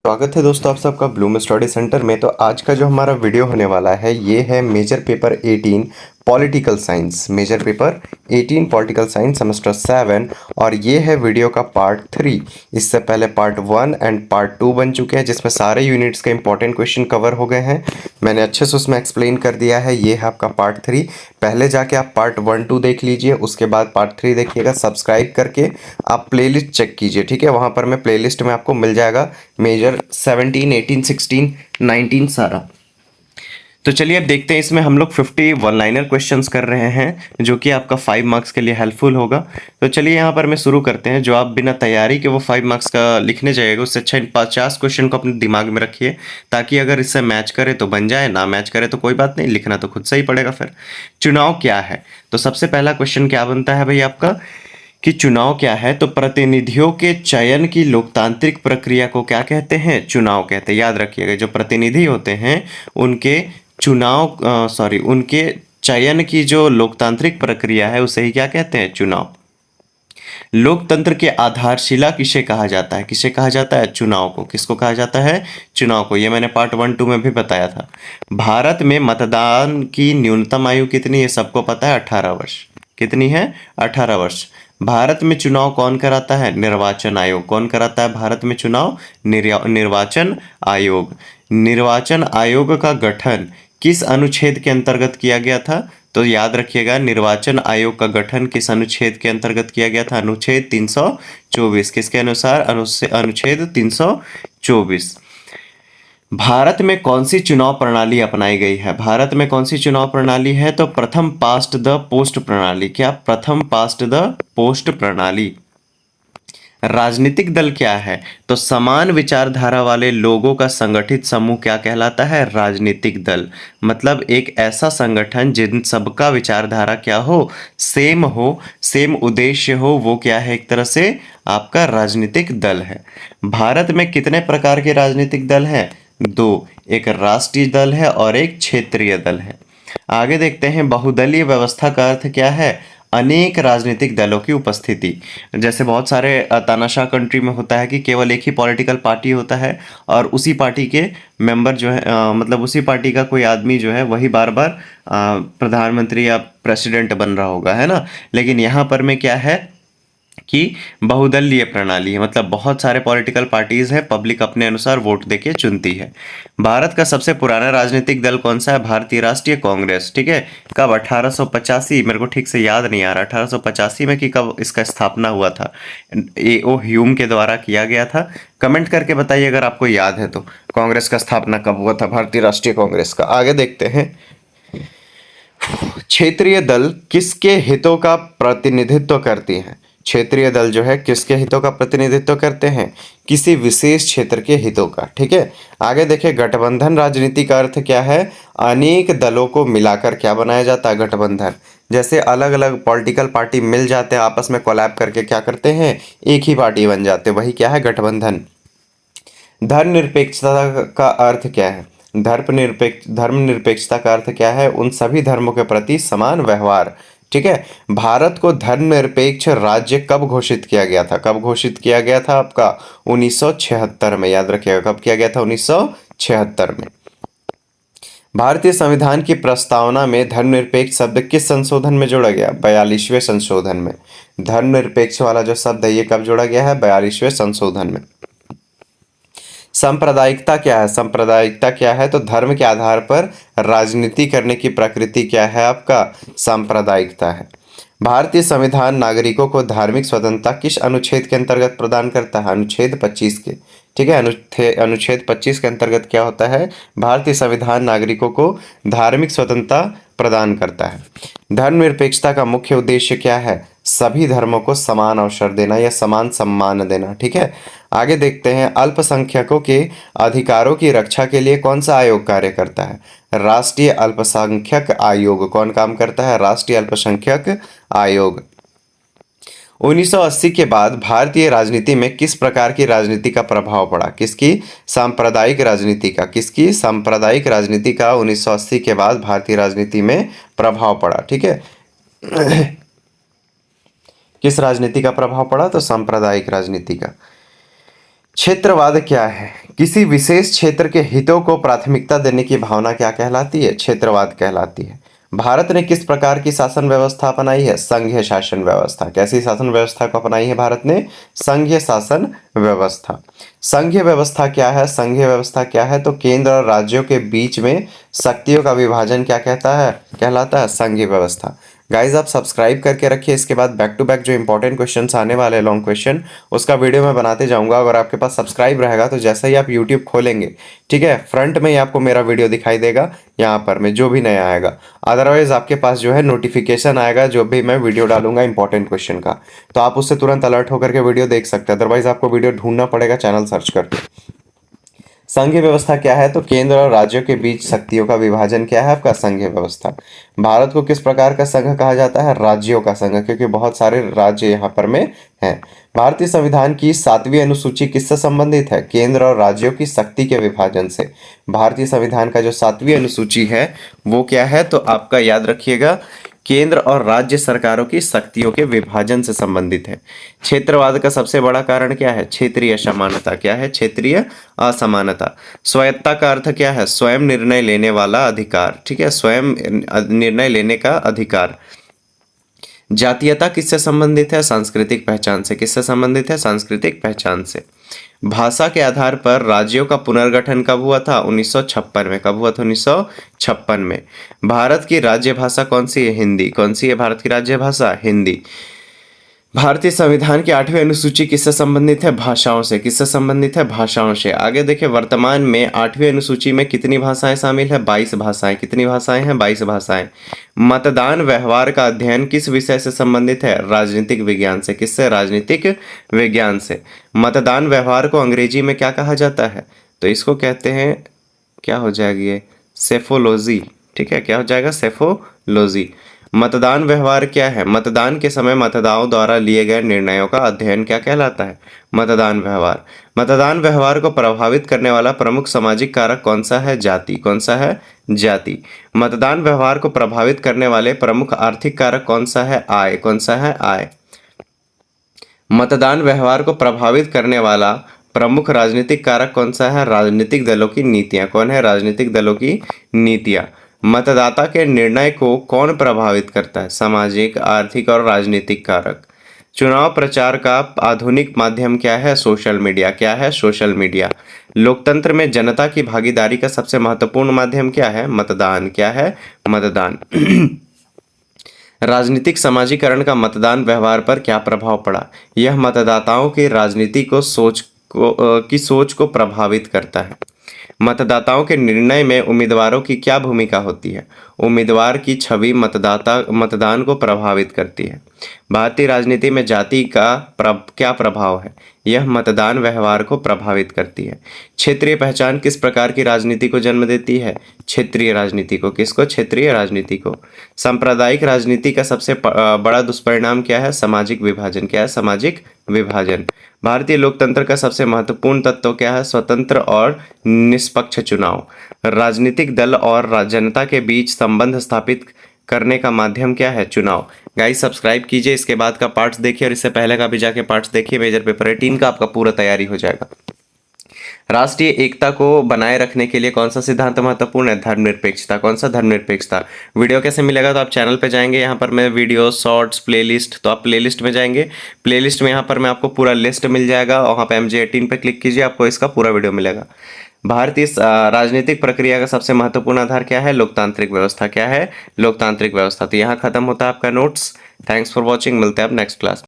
स्वागत है दोस्तों आप सबका ब्लूम स्टडी सेंटर में। तो आज का जो हमारा वीडियो होने वाला है ये है major paper 18 political science. Major paper 18 political science semester 7 और ये है वीडियो का पार्ट 3। इससे पहले पार्ट 1 एंड पार्ट 2 बन चुके हैं जिसमें सारे यूनिट्स के इंपॉर्टेंट क्वेश्चन कवर हो गए हैं। मैंने अच्छे से उसमें एक्सप्लेन कर दिया है। ये है आपका पार्ट 3। पहले जाके आप पार्ट 1 2 देख लीजिए, उसके बाद पार्ट 3 देखिएगा। सब्सक्राइब करके आप प्लेलिस्ट चेक कीजिए, ठीक है। वहाँ पर मैं प्लेलिस्ट में आपको मिल जाएगा मेजर 17 18 16 19 सारा। तो चलिए अब देखते हैं, इसमें हम लोग 50 वन लाइनर क्वेश्चंस कर रहे हैं जो कि आपका 5 मार्क्स के लिए हेल्पफुल होगा। तो चलिए यहाँ पर मैं शुरू करते हैं। जो आप बिना तैयारी के वो 5 मार्क्स का लिखने जाइएगा उससे अच्छा इन 50 क्वेश्चन को अपने दिमाग में रखिए, ताकि अगर इससे मैच करे तो बन जाए, ना मैच करे तो कोई बात नहीं, लिखना तो खुद से ही पड़ेगा। फिर चुनाव क्या है, तो सबसे पहला क्वेश्चन क्या बनता है भाई आपका कि चुनाव क्या है। तो प्रतिनिधियों के चयन की लोकतांत्रिक प्रक्रिया को क्या कहते हैं, चुनाव कहते हैं। याद रखिएगा, जो प्रतिनिधि होते हैं उनके उनके चयन की जो लोकतांत्रिक प्रक्रिया है उसे ही क्या कहते हैं, चुनाव। लोकतंत्र के आधारशिला किसे कहा जाता है, किसे कहा जाता है, चुनाव को। किसको कहा जाता है, चुनाव को। ये मैंने पार्ट 1 2 में भी बताया था। भारत में मतदान की न्यूनतम आयु कितनी है, सबको पता है, 18 वर्ष। कितनी है, 18 वर्ष। भारत में चुनाव कौन कराता है, निर्वाचन आयोग। कौन कराता है भारत में चुनाव, निर्वाचन आयोग। निर्वाचन आयोग का गठन किस अनुच्छेद के अंतर्गत किया गया था, तो याद रखिएगा, निर्वाचन आयोग का गठन किस अनुच्छेद के अंतर्गत किया गया था, अनुच्छेद 324। किसके अनुसार, अनुच्छेद 324। भारत में कौन सी चुनाव प्रणाली अपनाई गई है, भारत में कौन सी चुनाव प्रणाली है, तो प्रथम पास्ट द पोस्ट प्रणाली। क्या, प्रथम पास्ट द पोस्ट प्रणाली। राजनीतिक दल क्या है, तो समान विचारधारा वाले लोगों का संगठित समूह क्या कहलाता है, राजनीतिक दल। मतलब एक ऐसा संगठन जिन सबका विचारधारा क्या हो, सेम हो, सेम उद्देश्य हो, वो क्या है, एक तरह से आपका राजनीतिक दल है। भारत में कितने प्रकार के राजनीतिक दल हैं, दो। एक राष्ट्रीय दल है और एक क्षेत्रीय दल है। आगे देखते हैं, बहुदलीय व्यवस्था का अर्थ क्या है, अनेक राजनीतिक दलों की उपस्थिति। जैसे बहुत सारे तानाशाह कंट्री में होता है कि केवल एक ही पॉलिटिकल पार्टी होता है और उसी पार्टी के मेंबर जो है मतलब उसी पार्टी का कोई आदमी जो है वही बार बार प्रधानमंत्री या प्रेसिडेंट बन रहा होगा, है ना। लेकिन यहाँ पर में क्या है कि बहुदलीय प्रणाली है, मतलब बहुत सारे पॉलिटिकल पार्टीज है, पब्लिक अपने अनुसार वोट देके चुनती है। भारत का सबसे पुराना राजनीतिक दल कौन सा है, भारतीय राष्ट्रीय कांग्रेस, ठीक है। कब, 1885, मेरे को ठीक से याद नहीं आ रहा 1885 में कि कब इसका स्थापना हुआ था। ए ओ ह्यूम के द्वारा किया गया था। कमेंट करके बताइए अगर आपको याद है तो, कांग्रेस का स्थापना कब हुआ था, भारतीय राष्ट्रीय कांग्रेस का। आगे देखते हैं, क्षेत्रीय दल किसके हितों का प्रतिनिधित्व करती हैं। क्षेत्रीय दल जो है किसके हितों का प्रतिनिधित्व करते हैं, किसी विशेष क्षेत्र के हितों का, ठीक है। आगे देखिए, गठबंधन राजनीति का अर्थ क्या है, अनेक दलों को मिलाकर क्या बनाया जाता है, गठबंधन। जैसे अलग अलग पॉलिटिकल पार्टी मिल जाते हैं, आपस में कोलैब करके क्या करते हैं, एक ही पार्टी बन जाते हैं, वही क्या है, गठबंधन। धर्मनिरपेक्षता का अर्थ क्या है, धर्मनिरपेक्षता का अर्थ क्या है, उन सभी धर्मों के प्रति समान व्यवहार, ठीक है। भारत को धर्मनिरपेक्ष राज्य कब घोषित किया गया था, कब घोषित किया गया था आपका, 1976 में। याद रखिएगा, कब किया गया था, 1976 में। भारतीय संविधान की प्रस्तावना में धर्मनिरपेक्ष शब्द किस संशोधन में जोड़ा गया, 42वें संशोधन में। धर्मनिरपेक्ष वाला जो शब्द है ये कब जोड़ा गया है, 42वें संशोधन में। सांप्रदायिकता क्या है, सांप्रदायिकता क्या है, तो धर्म के आधार पर राजनीति करने की प्रकृति क्या है आपका, सांप्रदायिकता है। भारतीय संविधान नागरिकों को धार्मिक स्वतंत्रता किस अनुच्छेद के अंतर्गत प्रदान करता है, अनुच्छेद 25 के, ठीक है। अनुच्छेद 25 के अंतर्गत क्या होता है, भारतीय संविधान नागरिकों को धार्मिक स्वतंत्रता प्रदान करता है। धर्मनिरपेक्षता का मुख्य उद्देश्य क्या है, सभी धर्मों को समान अवसर देना या समान सम्मान देना, ठीक है। आगे देखते हैं, अल्पसंख्यकों के अधिकारों की रक्षा के लिए कौन सा आयोग कार्य करता है, राष्ट्रीय अल्पसंख्यक आयोग। कौन काम करता है, राष्ट्रीय अल्पसंख्यक आयोग। 1980 के बाद भारतीय राजनीति में किस प्रकार की राजनीति का प्रभाव पड़ा, किसकी, सांप्रदायिक राजनीति का। किसकी, सांप्रदायिक राजनीति का 1980 के बाद भारतीय राजनीति में प्रभाव पड़ा, ठीक है। किस राजनीति का प्रभाव पड़ा, तो सांप्रदायिक राजनीति का। क्षेत्रवाद क्या है? किसी विशेष क्षेत्र के हितों को प्राथमिकता देने की भावना क्या कहलाती है? क्षेत्रवाद कहलाती है। भारत ने किस प्रकार की शासन व्यवस्था अपनाई है? संघीय शासन व्यवस्था। कैसी शासन व्यवस्था को अपनाई है भारत ने? संघीय शासन व्यवस्था। संघीय व्यवस्था क्या है? संघीय व्यवस्था क्या है? तो केंद्र और राज्यों के बीच में शक्तियों का विभाजन क्या कहलाता है? संघीय व्यवस्था। गाइज आप सब्सक्राइब करके रखिए, इसके बाद बैक टू बैक जो इंपॉर्टेंट क्वेश्चंस आने वाले हैं, लॉन्ग क्वेश्चन, उसका वीडियो मैं बनाते जाऊंगा। अगर आपके पास सब्सक्राइब रहेगा तो जैसे ही आप यूट्यूब खोलेंगे, ठीक है, फ्रंट में ही आपको मेरा वीडियो दिखाई देगा, यहाँ पर मैं जो भी नया आएगा। अदरवाइज आपके पास जो है नोटिफिकेशन आएगा जो भी मैं वीडियो डालूंगा इंपॉर्टेंट क्वेश्चन का, तो आप उससे तुरंत अलर्ट होकर के वीडियो देख सकते हैं। अदरवाइज आपको वीडियो ढूंढना पड़ेगा चैनल सर्च करके। संघीय व्यवस्था क्या है? तो केंद्र और राज्यों के बीच शक्तियों का विभाजन क्या है? आपका संघीय व्यवस्था। भारत को किस प्रकार का संघ कहा जाता है? राज्यों का संघ, क्योंकि बहुत सारे राज्य यहाँ पर में हैं। भारतीय संविधान की 7वीं अनुसूची किससे संबंधित है? केंद्र और राज्यों की शक्ति के विभाजन से। भारतीय संविधान का जो 7वीं अनुसूची है वो क्या है? तो आपका याद रखिएगा, केंद्र और राज्य सरकारों की शक्तियों के विभाजन से संबंधित है। क्षेत्रवाद का सबसे बड़ा कारण क्या है? क्षेत्रीय असमानता। क्या है? क्षेत्रीय असमानता। स्वायत्तता का अर्थ क्या है? स्वयं निर्णय लेने वाला अधिकार। ठीक है, स्वयं निर्णय लेने का अधिकार। जातीयता किससे संबंधित है? सांस्कृतिक पहचान से। किससे संबंधित है? सांस्कृतिक पहचान से। भाषा के आधार पर राज्यों का पुनर्गठन कब हुआ था? 1956 में। कब हुआ था? 1956 में। भारत की राज्य भाषा कौन सी है? हिंदी। कौन सी है भारत की राज्य भाषा? हिंदी। भारतीय संविधान की 8वीं अनुसूची किससे संबंधित है? भाषाओं से। किससे संबंधित है? भाषाओं से। आगे देखिए, वर्तमान में 8वीं अनुसूची में कितनी भाषाएं शामिल है? 22 भाषाएं। कितनी भाषाएं हैं? 22 भाषाएं। मतदान व्यवहार का अध्ययन किस विषय से संबंधित है? राजनीतिक विज्ञान से। किससे? राजनीतिक विज्ञान से। मतदान व्यवहार को अंग्रेजी में क्या कहा जाता है? तो इसको कहते हैं, क्या हो जाएगी ये? सेफोलॉजी। ठीक है, क्या हो जाएगा? सेफोलॉजी। मतदान व्यवहार क्या है? मतदान के समय मतदाताओं द्वारा लिए गए निर्णयों का अध्ययन क्या कहलाता है? मतदान व्यवहार। मतदान व्यवहार को प्रभावित करने वाला प्रमुख सामाजिक कारक कौन सा है? जाति। कौन सा है? जाति। मतदान व्यवहार को प्रभावित करने वाले प्रमुख आर्थिक कारक कौन सा है? आय। कौन सा है? आय। मतदान व्यवहार को प्रभावित करने वाला प्रमुख राजनीतिक कारक कौन सा है? राजनीतिक दलों की नीतियां। कौन है? राजनीतिक दलों की नीतियां। मतदाता के निर्णय को कौन प्रभावित करता है? सामाजिक, आर्थिक और राजनीतिक कारक। चुनाव प्रचार का आधुनिक माध्यम क्या है? Social media. क्या है? Social media. लोकतंत्र में जनता की भागीदारी का सबसे महत्वपूर्ण माध्यम क्या है? मतदान। क्या है? मतदान। राजनीतिक समाजीकरण का मतदान व्यवहार पर क्या प्रभाव पड़ा? यह मतदाताओं की राजनीति की सोच को प्रभावित करता है। मतदाताओं के निर्णय में उम्मीदवारों की क्या भूमिका होती है? उम्मीदवार की छवि मतदान को प्रभावित करती है। भारतीय राजनीति में जाति का क्या प्रभाव है? यह मतदान व्यवहार को प्रभावित करती है। क्षेत्रीय पहचान किस प्रकार की राजनीति को जन्म देती है? क्षेत्रीय राजनीति को। किसको? क्षेत्रीय राजनीति को। सांप्रदायिक राजनीति का सबसे बड़ा दुष्परिणाम क्या है? सामाजिक विभाजन। क्या है? सामाजिक विभाजन। भारतीय लोकतंत्र का सबसे महत्वपूर्ण तत्व क्या है? स्वतंत्र और निष्पक्ष चुनाव। राजनीतिक दल और जनता के बीच संबंध स्थापित करने का माध्यम क्या है? चुनाव। गाइस सब्सक्राइब कीजिए, इसके बाद का पार्ट्स देखिए और इससे पहले का भी जाके पार्ट्स देखिए। मेजर पेपर 18 का आपका पूरा तैयारी हो जाएगा। राष्ट्रीय एकता को बनाए रखने के लिए कौन सा सिद्धांत महत्वपूर्ण है? धर्मनिरपेक्षता। कौन सा? धर्मनिरपेक्षता। वीडियो कैसे मिलेगा? तो आप चैनल पे जाएंगे, यहाँ पर मैं वीडियो, शॉर्ट्स, प्लेलिस्ट, तो आप प्लेलिस्ट में जाएंगे। प्लेलिस्ट में यहाँ पर मैं आपको पूरा लिस्ट मिल जाएगा और वहाँ पे MJ18 पे क्लिक कीजिए, आपको इसका पूरा वीडियो मिलेगा। भारतीय राजनीतिक प्रक्रिया का सबसे महत्वपूर्ण आधार क्या है? लोकतांत्रिक व्यवस्था। क्या है? लोकतांत्रिक व्यवस्था। तो यहाँ खत्म होता है आपका नोट्स। Thanks for watching. मिलते हैं आप नेक्स्ट क्लास।